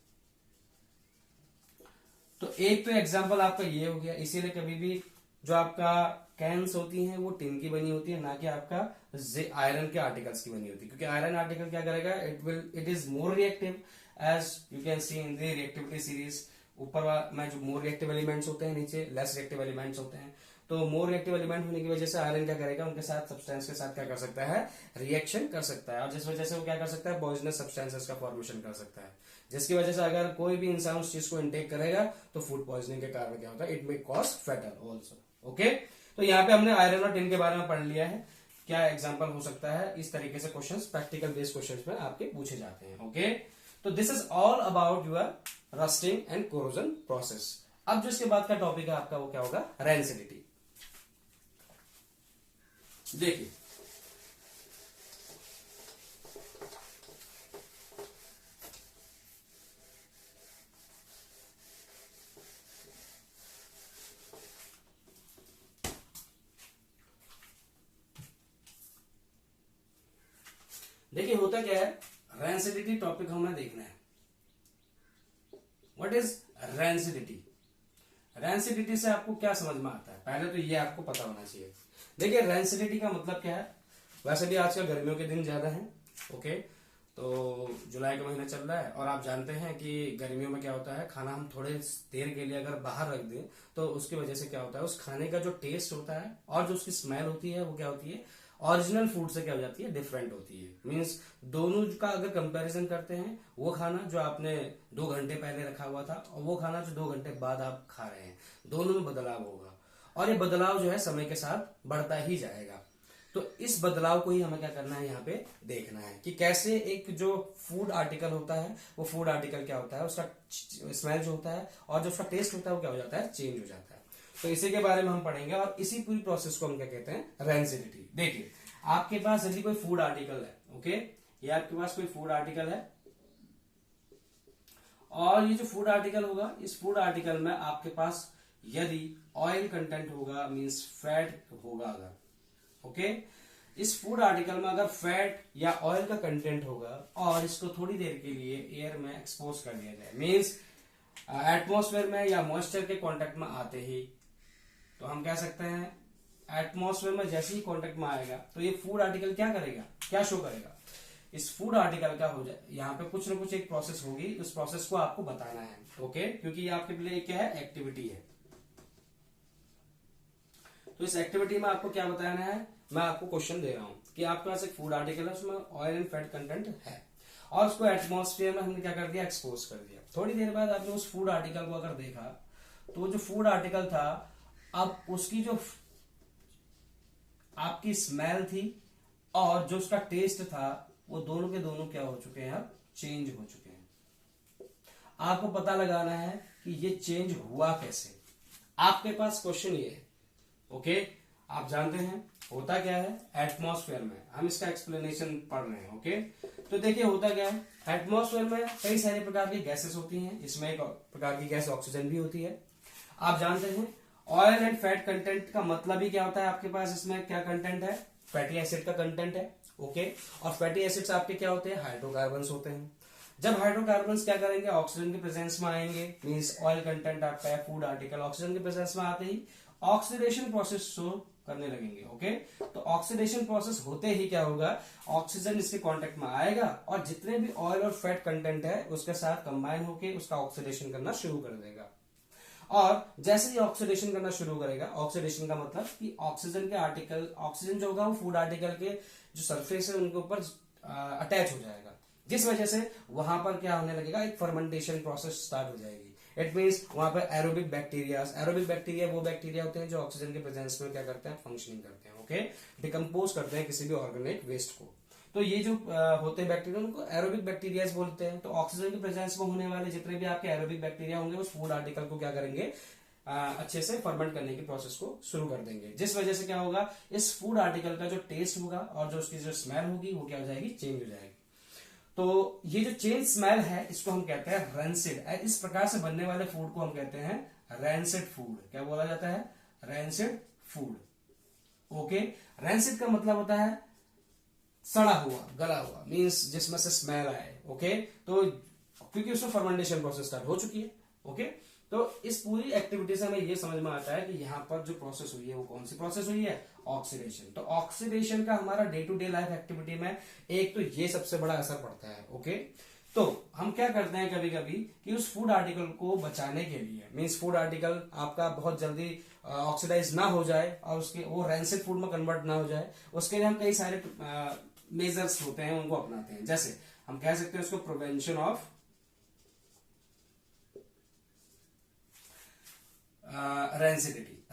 तो एक तो एग्जांपल आपका ये हो गया। इसीलिए कभी भी जो आपका कैंस होती हैं वो टिन की बनी होती है, ना कि आपका आयरन के आर्टिकल्स की बनी होती है, क्योंकि आयरन आर्टिकल क्या करेगा? It is more reactive as you can see in the reactivity series. ऊपर में जो मोर रिएक्टिव एलिमेंट्स होते हैं, नीचे लेस रिएक्टिव एलिमेंट्स होते हैं। तो मोर रिएक्टिव एलिमेंट होने की वजह से आयरन क्या करेगा? उनके साथ सब्सटेंस के साथ क्या कर सकता है? रिएक्शन कर सकता है, और जिस वजह से वो क्या कर सकता है? पॉइजनस सब्सटेंसेस का फॉर्मेशन कर सकता है, जिसकी वजह से अगर कोई भी इंसान उस चीज को इनटेक करेगा तो फूड पॉइजनिंग के कारण क्या होता है? It may cause fatal also. Okay, तो यहाँ पे हमने आयरन और टिन के बारे में पढ़ लिया है। क्या एग्जाम्पल हो सकता है? इस तरीके से क्वेश्चंस, प्रैक्टिकल बेस्ड क्वेश्चंस में आपके पूछे जाते हैं। ओके, तो this is all about your rusting and corrosion process. अब जो इसके बाद का टॉपिक है आपका वो क्या होगा? रेंसिडिटी। देखिए देखिए होता क्या है, रेंसिडिटी टॉपिक हमें देखना है। What is rancidity? रेंसिडिटी से आपको क्या समझ में आता है? पहले तो ये आपको पता होना चाहिए। देखिए रेंसिडिटी का मतलब क्या है? वैसे भी आजकल गर्मियों के दिन ज्यादा हैं। ओके, तो जुलाई का महीना चल रहा है और आप जानते हैं कि गर्मियों में क्या होता है, खाना हम थोड़े देर के लिए अगर बाहर रख दें तो उसकी वजह से क्या होता है, उस खाने का जो टेस्ट होता है और जो उसकी स्मेल होती है वो क्या होती है? ओरिजिनल फूड से क्या हो जाती है? डिफरेंट होती है। मीन्स दोनों का अगर कंपैरिजन करते हैं, वो खाना जो आपने 2 घंटे पहले रखा हुआ था और वो खाना जो 2 घंटे बाद आप खा रहे हैं, दोनों में बदलाव होगा, और ये बदलाव जो है समय के साथ बढ़ता ही जाएगा। तो इस बदलाव को ही हमें क्या करना है? यहाँ पे देखना है कि कैसे एक जो फूड आर्टिकल होता है वो फूड आर्टिकल क्या होता है, उसका स्मेल जो होता है और जो उसका टेस्ट होता है वो क्या हो जाता है? चेंज हो जाता है। तो इसी के बारे में हम पढ़ेंगे और इसी पूरी प्रोसेस को हम क्या कहते हैं? रेंसिडिटी। देखिए आपके पास यदि कोई फूड आर्टिकल है, ओके, ये आपके पास कोई फूड आर्टिकल है और ये जो फूड आर्टिकल होगा, इस फूड आर्टिकल में आपके पास यदि ऑयल कंटेंट होगा, मींस फैट होगा अगर, ओके, इस फूड आर्टिकल में अगर फैट या ऑयल का कंटेंट होगा और इसको थोड़ी देर के लिए एयर में एक्सपोज कर दिया जाए, मींस एटमॉस्फेयर में या मॉइस्चर के कांटेक्ट में आते ही, तो हम कह सकते हैं एटमॉस्फेयर में जैसे ही कांटेक्ट में आएगा तो ये फूड आर्टिकल क्या करेगा? क्या शो करेगा? इस फूड आर्टिकल का हो जाए यहाँ पे कुछ ना कुछ एक प्रोसेस होगी, उस प्रोसेस को आपको बताना है। ओके, क्योंकि ये आपके लिए क्या है? एक्टिविटी है। तो इस एक्टिविटी में आपको क्या बताना है? मैं आपको क्वेश्चन दे रहा हूं कि आपके पास एक फूड आर्टिकल है, उसमें ऑयल एंड फैट कंटेंट है और उसको एटमॉस्फेयर में हमने क्या कर दिया? एक्सपोज कर दिया। थोड़ी देर बाद आपने उस फूड आर्टिकल को अगर देखा तो जो फूड आर्टिकल था, अब उसकी जो आपकी स्मेल थी और जो उसका टेस्ट था वो दोनों के दोनों क्या हो चुके हैं? अब चेंज हो चुके हैं। आपको पता लगाना है कि ये चेंज हुआ कैसे। आपके पास क्वेश्चन ये है, ओके, आप जानते हैं होता क्या है एटमॉस्फेयर में, हम इसका एक्सप्लेनेशन पढ़ रहे हैं। ओके, तो देखिए होता क्या है, एटमॉस्फेयर में कई सारे प्रकार की गैसेस होती हैं, इसमें एक प्रकार की गैस ऑक्सीजन भी होती है। आप जानते हैं ऑयल एंड फैट कंटेंट का मतलब ही क्या होता है, आपके पास इसमें क्या कंटेंट है, फैटी एसिड का कंटेंट है। ओके, और फैटी एसिड्स आपके क्या होते हैं, हाइड्रोकार्बन्स होते हैं। जब हाइड्रोकार्बन्स क्या करेंगे, ऑक्सीजन के प्रेजेंस में आएंगे, मींस ऑयल कंटेंट आपका है, फूड आर्टिकल, ऑक्सीजन के प्रेजेंस में आते ही ऑक्सीडेशन प्रोसेस शो करने लगेंगे। ओके, तो ऑक्सीडेशन प्रोसेस होते ही क्या होगा, ऑक्सीजन इसके कांटेक्ट में आएगा और जितने भी ऑयल और फैट कंटेंट है उसके साथ कंबाइन होके उसका ऑक्सीडेशन करना शुरू कर देगा। और जैसे ही ऑक्सीडेशन करना शुरू करेगा, ऑक्सीडेशन का मतलब कि ऑक्सीजन के आर्टिकल, ऑक्सीजन जो होगा वो फूड आर्टिकल के जो सरफेस है उनके ऊपर अटैच हो जाएगा, जिस वजह से वहां पर क्या होने लगेगा, एक फर्मेंटेशन प्रोसेस स्टार्ट हो जाएगी। इट मीन्स वहां पर एरोबिक बैक्टीरिया वो बैक्टीरिया होते हैं जो ऑक्सीजन के प्रेजेंस में क्या करते हैं, फंक्शनिंग करते हैं। ओके, डिकम्पोज करते हैं किसी भी ऑर्गेनिक वेस्ट को। तो ये जो होते हैं बैक्टीरिया उनको एरोबिक बैक्टीरिया बोलते हैं। तो ऑक्सीजन के प्रेजेंस में होने वाले जितने भी आपके एरोबिक बैक्टीरिया होंगे उस फूड आर्टिकल को क्या करेंगे, अच्छे से फर्मेंट करने की प्रोसेस को शुरू कर देंगे, जिस वजह से क्या होगा, इस फूड आर्टिकल का जो टेस्ट होगा और जो उसकी जो स्मेल होगी वो क्या हो जाएगी, चेंज हो जाएगी। तो ये जो चेंज स्मेल है इसको हम कहते हैं रैंसिड। इस प्रकार से बनने वाले फूड को हम कहते हैं रैंसिड फूड। क्या बोला जाता है, रैंसिड फूड। ओके, रैंसिड का मतलब होता है सड़ा हुआ, गला हुआ, मींस जिसमें से स्मेल आए। ओके, तो क्योंकि उसमें फर्मेंटेशन प्रोसेस स्टार्ट हो चुकी है। ओके, तो इस पूरी एक्टिविटी से हमें ये समझ में आता है कि यहाँ पर जो प्रोसेस हुई है वो कौन सी प्रोसेस हुई है, ऑक्सीडेशन। तो ऑक्सीडेशन का हमारा day to day life activity में एक तो ये सबसे बड़ा असर पड़ता है। ओके, तो हम क्या करते हैं कभी कभी कि उस फूड आर्टिकल को बचाने के लिए, मींस फूड आर्टिकल आपका बहुत जल्दी ऑक्सीडाइज ना हो जाए और उसके वो रैंसिड फूड में कन्वर्ट ना हो जाए, उसके लिए हम कई सारे मेजर्स होते हैं उनको अपनाते हैं। जैसे हम कह सकते हैं उसको प्रिवेंशन ऑफ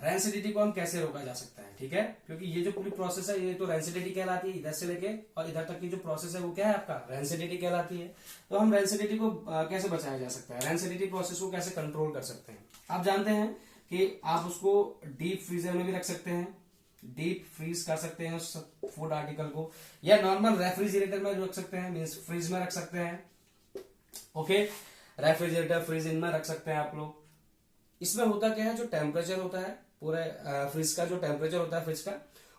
रैंसिडिटी को हम कैसे रोका जा सकता है, ठीक है, क्योंकि ये जो पूरी प्रोसेस है ये तो रैंसिडिटी कहलाती है, इधर से लेके और इधर तक की जो प्रोसेस है वो क्या है आपका, रैंसिडिटी कहलाती है। तो हम रैंसिडिटी को कैसे बचाया जा सकता है, रैंसिडिटी प्रोसेस को कैसे कंट्रोल कर सकते हैं। आप जानते हैं कि आप उसको डीप फ्रीजर में भी रख सकते हैं, डीप फ्रीज कर सकते हैं उस फूड आर्टिकल को, या नॉर्मल रेफ्रिजरेटर में रख सकते हैं, मींस फ्रीज में रख सकते हैं। ओके, रेफ्रिजरेटर फ्रीजिंग में रख सकते हैं आप लोग। इसमें होता क्या है, जो टेम्परेचर होता है पूरे फ्रिज का, जो टेम्परेचर होता है फ्रिज का,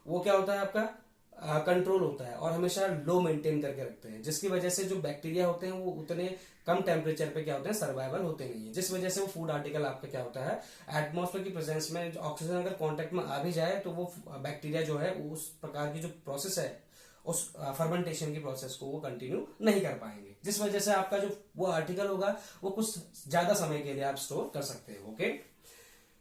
वो क्या होता है आपका कंट्रोल होता है और हमेशा लो मेंटेन करके रखते हैं, जिसकी वजह से जो बैक्टीरिया होते हैं वो उतने कम टेम्परेचर पे क्या होते हैं, सर्वाइवल होते नहीं है, जिस वजह से वो फूड आर्टिकल आपका क्या होता है, एटमॉस्फेयर की प्रेजेंस में ऑक्सीजन अगर कांटेक्ट में आ भी जाए तो वो बैक्टीरिया जो है उस प्रकार की जो प्रोसेस है, उस फर्मेंटेशन की प्रोसेस को वो कंटिन्यू नहीं कर पाएंगे, जिस वजह से आपका जो वो आर्टिकल होगा वो कुछ ज्यादा समय के लिए आप स्टोर कर सकते हो। ओके,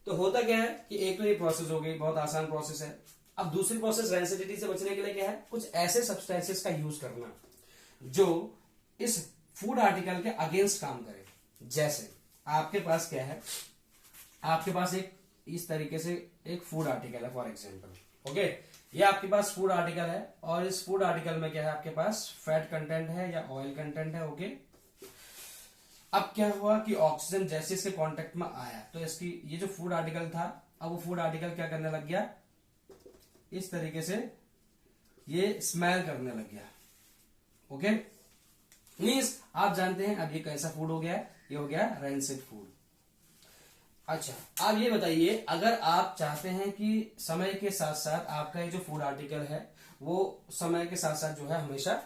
तो होता क्या है कि एक तो ये प्रोसेस हो गई, बहुत आसान प्रोसेस है। अब दूसरी प्रोसेस रैंसिडिटी से बचने के लिए क्या है, कुछ ऐसे सब्सटेंसेस का यूज करना जो इस फूड आर्टिकल के अगेंस्ट काम करे। जैसे आपके पास क्या है, आपके पास एक इस तरीके से एक फूड आर्टिकल है फॉर एग्जांपल। ओके, ये आपके पास फूड आर्टिकल है और इस फूड आर्टिकल में क्या है, आपके पास फैट कंटेंट है या ऑयल कंटेंट है। ओके, अब क्या हुआ कि ऑक्सीजन जैसे इसके कांटेक्ट में आया तो इसकी ये जो फूड आर्टिकल था, अब वो फूड आर्टिकल क्या करने लग गया, इस तरीके से ये स्मेल करने लग गया। ओके, मींस आप जानते हैं अब ये कैसा फूड हो गया, ये हो गया रैंसिड फूड। अच्छा, आप ये बताइए, अगर आप चाहते हैं कि समय के साथ साथ आपका ये जो फूड आर्टिकल है वो समय के साथ साथ जो है हमेशा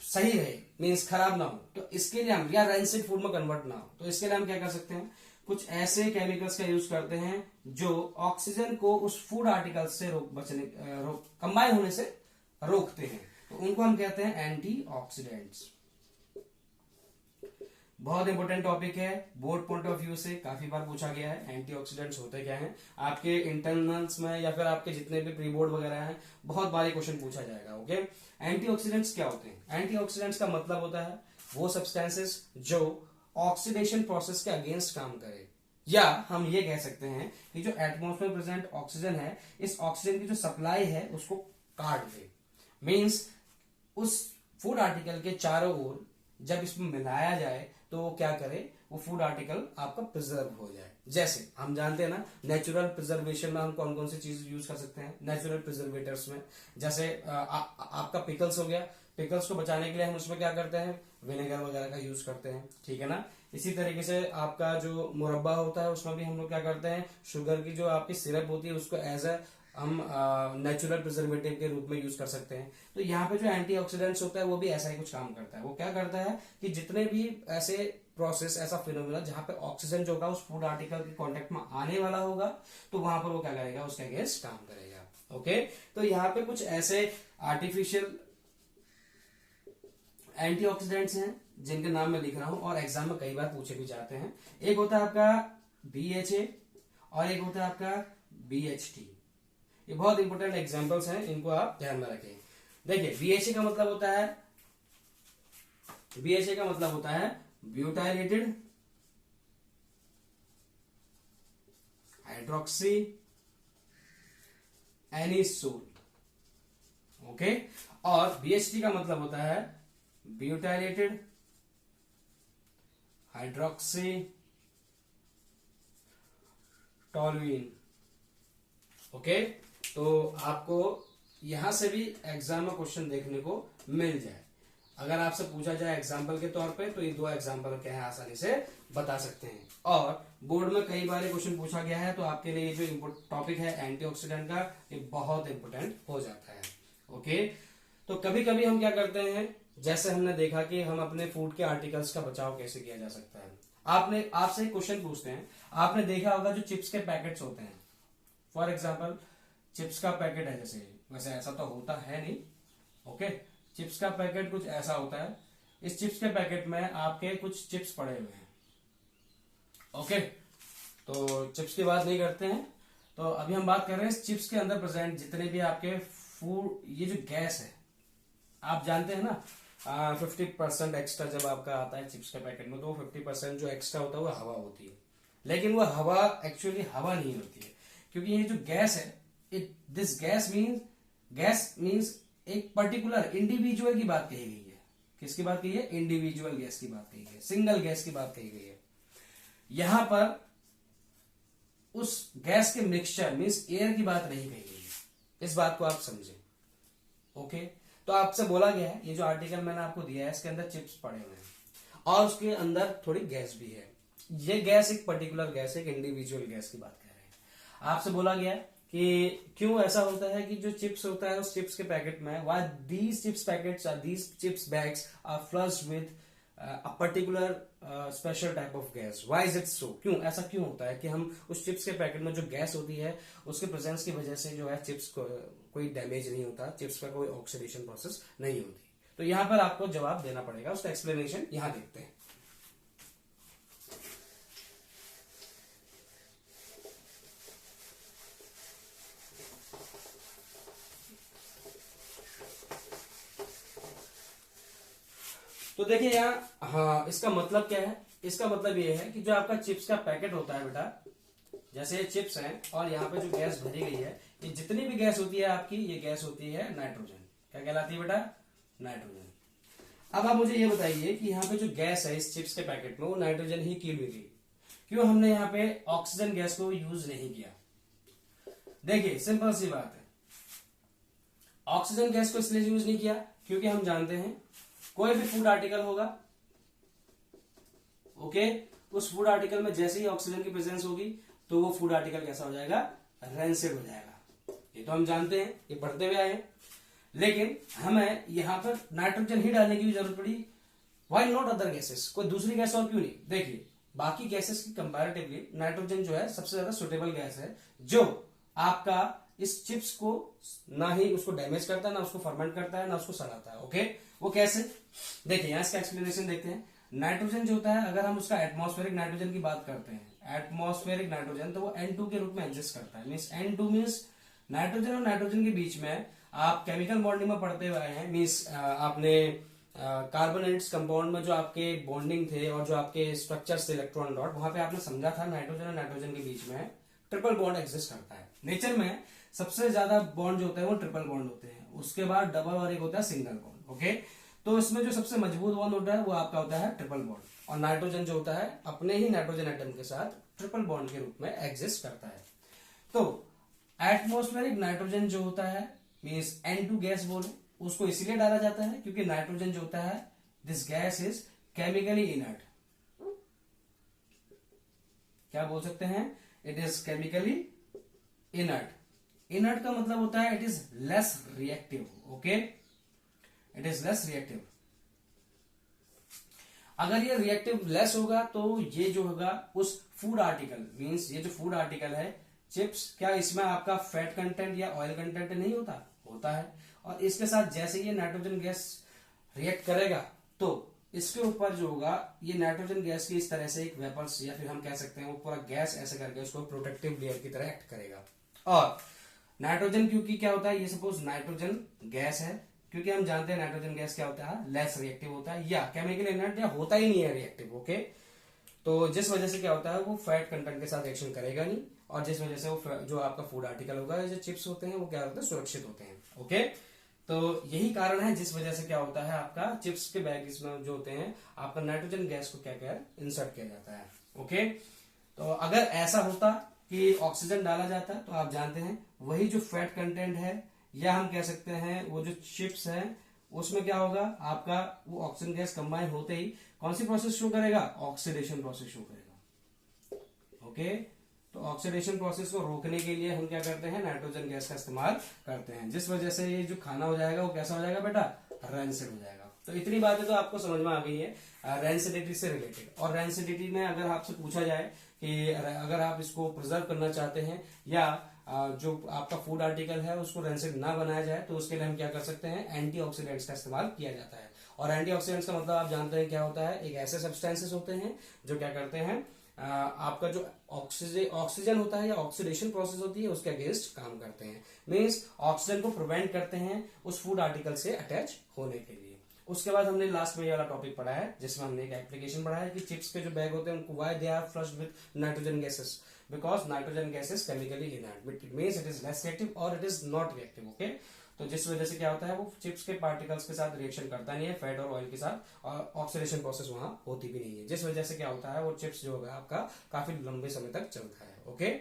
सही रहे, मींस खराब ना हो, तो इसके लिए हम, या रैंसिड फूड में कन्वर्ट ना हो, तो इसके लिए हम क्या कर सकते हैं, कुछ ऐसे केमिकल्स का यूज करते हैं जो ऑक्सीजन को उस फूड आर्टिकल से कंबाइन होने से रोकते हैं, तो उनको हम कहते हैं एंटीऑक्सीडेंट्स। बहुत इंपॉर्टेंट टॉपिक है, बोर्ड पॉइंट ऑफ व्यू से काफी बार पूछा गया है, एंटीऑक्सीडेंट्स होते क्या हैं, आपके इंटरनल्स में या फिर आपके जितने भी प्री बोर्ड वगैरह हैं बहुत बार क्वेश्चन पूछा जाएगा। ओके, एंटीऑक्सीडेंट्स क्या होते हैं, एंटीऑक्सीडेंट्स का मतलब होता है वो सब्सटेंसेस जो ऑक्सीडेशन प्रोसेस के अगेंस्ट काम करे, या हम ये कह सकते हैं कि जो एटमॉस्फेयर प्रेजेंट ऑक्सीजन है, इस ऑक्सीजन की जो सप्लाई है उसको काट दे। मींस उस फूड आर्टिकल के चारों ओर जब इसमें मिलाया जाए तो वो क्या करे, वो फूड आर्टिकल आपका प्रिजर्व हो जाए। जैसे हम जानते हैं ना, नेचुरल प्रिजर्वेशन में हम कौन कौन सी चीज यूज कर सकते हैं नेचुरल प्रिजर्वेटर्स में। जैसे आपका पिकल्स हो गया, पिकल्स को बचाने के लिए हम उसमें क्या करते हैं, विनेगर वगैरह का यूज करते हैं, ठीक है ना। इसी तरीके से आपका जो मुरब्बा होता है उसमें भी हम लोग क्या करते हैं, शुगर की जो आपकी सिरप होती है उसको एज ए हम नेचुरल प्रिजर्वेटिव के रूप में यूज कर सकते हैं। तो यहाँ पे जो एंटीऑक्सीडेंट्स होता है वो भी ऐसा ही कुछ काम करता है। वो क्या करता है कि जितने भी ऐसे प्रोसेस, ऐसा फिनोमिना जहां पे ऑक्सीजन जो होगा उस फूड आर्टिकल के कांटेक्ट में आने वाला होगा, तो वहां पर वो क्या करेगा, उसके अगेंस्ट काम करेगा। ओके, तो यहाँ पे कुछ ऐसे आर्टिफिशियल एंटीऑक्सीडेंट्स हैं जिनके नाम मैं लिख रहा हूं और एग्जाम में कई बार पूछे भी जाते हैं। एक होता है आपका BHA और एक होता है आपका BHT। ये बहुत इंपॉर्टेंट एग्जांपल्स हैं, इनको आप ध्यान में रखें। देखिए BHA का मतलब होता है, BHA का मतलब होता है ब्यूटाइलेटेड हाइड्रोक्सी एनिसोल। ओके, और BHT का मतलब होता है ब्यूटाइलेटेड हाइड्रोक्सी टॉलुइन। ओके, तो आपको यहां से भी एग्जाम में क्वेश्चन देखने को मिल जाए। अगर आपसे पूछा जाए एग्जाम्पल के तौर पे, तो ये दो एग्जाम्पल क्या है आसानी से बता सकते हैं। और बोर्ड में कई बार क्वेश्चन पूछा गया है, तो आपके लिए ये जो टॉपिक है एंटीऑक्सीडेंट का, ये बहुत इंपोर्टेंट हो जाता है। ओके, तो कभी कभी हम क्या करते हैं, जैसे हमने देखा कि हम अपने फूड के आर्टिकल्स का बचाव कैसे किया जा सकता है। आपसे एक क्वेश्चन पूछते हैं, आपने देखा होगा जो चिप्स के पैकेट्स होते हैं, फॉर एग्जाम्पल चिप्स का पैकेट है, जैसे वैसे ऐसा तो होता है नहीं। ओके, चिप्स का पैकेट कुछ ऐसा होता है, इस चिप्स के पैकेट में आपके कुछ चिप्स पड़े हुए हैं। ओके, तो चिप्स की बात नहीं करते हैं, तो अभी हम बात कर रहे हैं इस चिप्स के अंदर प्रेजेंट जितने भी आपके फूड, ये जो गैस है, आप जानते हैं ना 50% एक्स्ट्रा जब आपका आता है चिप्स के पैकेट में, तो 50% जो एक्स्ट्रा होता है वो हवा होती है। लेकिन वो हवा एक्चुअली हवा नहीं होती है, क्योंकि ये जो गैस है, दिस गैस मीन्स एक पर्टिकुलर इंडिविजुअल की बात कही गई है। किसकी बात कही है, इंडिविजुअल गैस की बात कही गई है, सिंगल गैस की बात कही गई है। यहां पर उस गैस के मिक्सचर मीन्स एयर की बात नहीं कही गई है, इस बात को आप समझें। ओके, तो आपसे बोला गया है ये जो आर्टिकल मैंने आपको दिया है इसके अंदर चिप्स पड़े हुए हैं और उसके अंदर थोड़ी गैस भी है। ये गैस एक पर्टिकुलर गैस है, एक इंडिविजुअल गैस की बात कर रहे हैं। आपसे बोला गया कि क्यों ऐसा होता है कि जो चिप्स होता है उस चिप्स के पैकेट में, why these chips packets are these chips bags are flushed with a particular special type of gas, why is it so, क्यों ऐसा क्यों होता है कि हम उस चिप्स के पैकेट में जो गैस होती है उसके प्रेजेंस की वजह से जो है चिप्स को कोई डैमेज नहीं होता, चिप्स का कोई ऑक्सीडेशन प्रोसेस नहीं होती। तो यहां पर आपको जवाब देना पड़ेगा, उसका एक्सप्लेनेशन यहां देखते हैं। तो देखिए यहाँ, हाँ, इसका मतलब क्या है, इसका मतलब ये है कि जो आपका चिप्स का पैकेट होता है बेटा, जैसे ये चिप्स हैं और यहाँ पे जो गैस भरी गई है, ये जितनी भी गैस होती है आपकी, ये गैस होती है नाइट्रोजन। क्या कहलाती है बेटा, नाइट्रोजन। अब आप मुझे ये बताइए कि यहाँ पे जो गैस है इस चिप्स के पैकेट में, वो नाइट्रोजन ही क्यों मिली, क्यों हमने यहाँ पे ऑक्सीजन गैस को यूज नहीं किया। देखिए सिंपल सी बात है, ऑक्सीजन गैस को इसलिए यूज नहीं किया क्योंकि हम जानते हैं कोई भी फूड आर्टिकल होगा, ओके, उस फूड आर्टिकल में जैसे ही ऑक्सीजन की प्रेजेंस होगी तो वो फूड आर्टिकल कैसा हो जाएगा, रेंसिड हो जाएगा। ये तो हम जानते हैं, ये पढ़ते हुए आए हैं। लेकिन हमें यहां पर नाइट्रोजन ही डालने की भी जरूरत पड़ी, व्हाई नॉट अदर गैसेस, कोई दूसरी गैस और क्यों नहीं। देखिए बाकी गैसेस की कंपैरेटिवली नाइट्रोजन जो है सबसे ज्यादा सुटेबल गैस है, जो आपका इस चिप्स को ना ही उसको डैमेज करता है, ना उसको फर्मेंट करता है, ना उसको सड़ाता है। ओके, वो कैसे, देखिए यहां इसका एक्सप्लेनेशन देखते हैं। नाइट्रोजन जो होता है, अगर हम उसका एटमॉस्फेरिक नाइट्रोजन की बात करते हैं, एटमॉस्फेरिक नाइट्रोजन, तो वो N2 के रूप में एग्जिस्ट करता है। मीन्स N2 मीन्स नाइट्रोजन और नाइट्रोजन के बीच में आप केमिकल बॉन्डिंग में पढ़ते हुए हैं, मीन्स आपने कार्बोनेट्स कंपाउंड में जो आपके बॉन्डिंग थे और जो आपके स्ट्रक्चर्स थे इलेक्ट्रॉन डॉट, वहां पे आपने समझा था नाइट्रोजन और नाइट्रोजन के बीच में ट्रिपल बॉन्ड एग्जिस्ट करता है। नेचर में सबसे ज्यादा बॉन्ड जो होते हैं वो ट्रिपल बॉन्ड होते हैं, उसके बाद डबल और एक होता है सिंगल बॉन्ड। ओके, तो इसमें जो सबसे मजबूत बॉन्ड होता है वो आपका होता है ट्रिपल बॉन्ड, और नाइट्रोजन जो होता है अपने ही नाइट्रोजन एटम के साथ ट्रिपल बॉन्ड के रूप में एग्जिस्ट करता है। तो एटमॉस्फेरिक नाइट्रोजन जो होता है मींस N2 गैस बोले, उसको इसलिए डाला जाता है क्योंकि नाइट्रोजन जो होता है this gas is chemically inert. क्या बोल सकते हैं, it is chemically inert. Inert का मतलब होता है it is less reactive. Okay, it is less reactive. अगर ये रिएक्टिव लेस होगा तो ये जो होगा उस फूड आर्टिकल मींस ये जो फूड आर्टिकल है चिप्स, क्या इसमें आपका फैट कंटेंट या ऑयल कंटेंट नहीं होता, होता है। और इसके साथ जैसे ये नाइट्रोजन गैस रिएक्ट करेगा तो इसके ऊपर जो होगा ये नाइट्रोजन गैस की इस तरह से एक वेपर्स या फिर हम कह सकते हैं वो पूरा गैस ऐसे करके उसको प्रोटेक्टिव लेयर की तरह एक्ट करेगा। और नाइट्रोजन क्योंकि क्या होता है, ये सपोज नाइट्रोजन गैस है, क्योंकि हम जानते हैं नाइट्रोजन गैस क्या होता है, लेस रिएक्टिव होता है या केमिकल इनर्ट या होता ही नहीं है रिएक्टिव। ओके, तो जिस वजह से क्या होता है वो फैट कंटेंट के साथ रिएक्शन करेगा नहीं, और जिस वजह से वो जो आपका फूड आर्टिकल होगा जो चिप्स होते हैं वो क्या होते हैं, सुरक्षित होते हैं। ओके, तो यही कारण है जिस वजह से क्या होता है आपका चिप्स के बैग इसमें जो होते हैं आपका नाइट्रोजन गैस को क्या क्या इंसर्ट किया जाता है। ओके, तो अगर ऐसा होता कि ऑक्सीजन डाला जाता तो आप जानते हैं वही जो फैट कंटेंट है या हम कह सकते हैं वो जो चिप्स है उसमें क्या होगा आपका वो ऑक्सीजन गैस कंबाइन होते ही कौन सी प्रोसेस शो करेगा, ऑक्सीडेशन प्रोसेस शो करेगा। ओके, तो ऑक्सीडेशन प्रोसेस को रोकने के लिए हम क्या करते हैं, नाइट्रोजन गैस का इस्तेमाल करते हैं, जिस वजह से ये जो खाना हो जाएगा वो कैसा हो जाएगा बेटा, रैंसिड हो जाएगा। तो इतनी बातें तो आपको समझ में आ गई है रैंसिडिटी से रिलेटेड। और रैंसिडिटी में अगर आपसे पूछा जाए कि अगर आप इसको प्रिजर्व करना चाहते हैं या जो आपका फूड आर्टिकल है उसको रैंसिड ना बनाया जाए तो उसके लिए हम क्या कर सकते हैं, एंटीऑक्सीडेंट्स का इस्तेमाल किया जाता है। और एंटीऑक्सीडेंट्स का मतलब आप जानते हैं क्या होता है, एक ऐसे सब्सटेंसेस होते हैं जो क्या करते हैं आपका जो ऑक्सीजन होता है या ऑक्सीडेशन प्रोसेस होती है उसके अगेंस्ट काम करते हैं, मींस ऑक्सीजन को प्रिवेंट करते हैं उस फूड आर्टिकल से अटैच होने के लिए। उसके बाद हमने लास्ट में ये वाला टॉपिक पढ़ा है जिसमें हमने एक एप्लीकेशन पढ़ा है कि चिप्स के जो बैग होते हैं उनको why they are flushed with nitrogen gases, because nitrogen gas is chemically inert, it means it is less reactive और it is not reactive. Okay, तो जिस वजह से क्या होता है वो चिप्स के पार्टिकल्स के साथ रिएक्शन करता नहीं है फैट और ऑयल के साथ, और ऑक्सीडेशन प्रोसेस वहां होती भी नहीं है, जिस वजह से क्या होता है वो चिप्स जो होगा आपका काफी लंबे समय तक चलता है। ओके,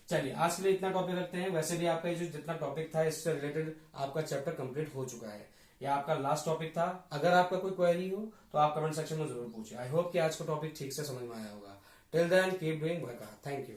चलिए आज के लिए इतना टॉपिक रखते हैं। वैसे भी आपका जो जितना टॉपिक था इससे रिलेटेड आपका चैप्टर कंप्लीट हो चुका है, या आपका लास्ट टॉपिक था। अगर आपका कोई क्वेरी हो तो आप कमेंट सेक्शन में जरूर पूछिए। आई होप कि आज का टॉपिक ठीक से समझ में आया होगा। Till then keep doing work. Thank you.